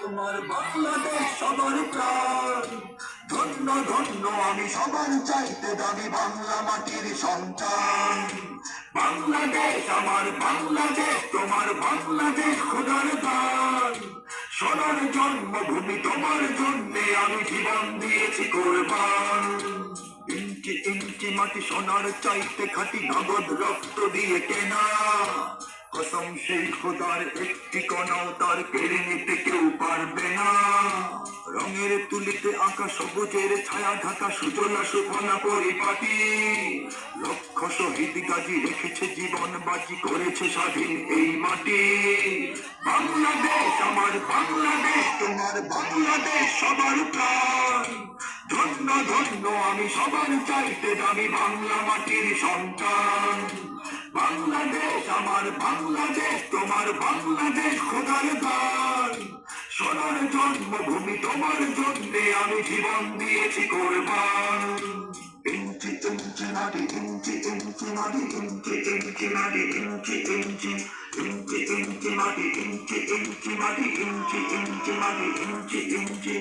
তোমার বাংলাদেশ সবার প্রাণ। ধন্য ধন্য আমি সবার চাইতে দামি বাংলা মাটির সন্তান। বাংলাদেশ আমার বাংলাদেশ, তোমার বাংলাদেশ খোদার দান। সোনার জন্মভূমি তোমার জন্যে আমি জীবন দিয়েছি কোরবান। ইঞ্চি ইঞ্চি মাটি সোনার চাইতে খাঁটি, নগদ রক্ত দিয়ে কেনা। কসম সেই খোদার একটি কণাও তার কেড়ে নিতে কেউ পারবে না। রঙের তুলিতে আঁকা সবুজের ছায়া ঢাকা সুজলা সুফলা পরিপাটি। লক্ষ শহীদ গাজী রেখেছে জীবন বাজি, করেছে স্বাধীন এই মাটি। বাংলাদেশ আমার বাংলাদেশ, তোমার বাংলাদেশ সবার প্রাণ। ধন্য ধন্য আমি সবার চাইতে দামি বাংলা মাটির সন্তান। বাংলাদেশ আমার বাংলাদেশ, তোমার বাংলাদেশ খোদার দান। সোনার জন্মভূমি তোমার জন্যে আমি জীবন দিয়েছি কোরবান। ইঞ্চি ইঞ্চি মাটি, ইঞ্চি ইঞ্চি মাটি, ইঞ্চি ইঞ্চি মাটি, ইঞ্চি ইঞ্চি ইঞ্চি ইঞ্চি মাটি, ইঞ্চি ইঞ্চি মাটি, ইঞ্চি ইঞ্চি মাটি, ইঞ্চি ইঞ্চি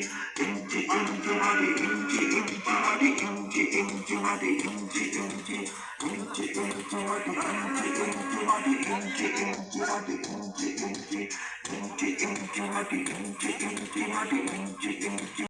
ইঞ্চি ইঞ্চি মাটি, ইঞ্চি ইঞ্চি মাটি, ইঞ্চি ইঞ্চি মাটি, ইঞ্চি ইঞ্চি ইঞ্চি ইঞ্চি মাটি, ইঞ্চি ইঞ্চি মাটি, ইঞ্চি ইঞ্চি মাটি, ইঞ্চি ইঞ্চি ইঞ্চি ইঞ্চি মাটি, ইঞ্চি ইঞ্চি মাটি, ইঞ্চি ইঞ্চি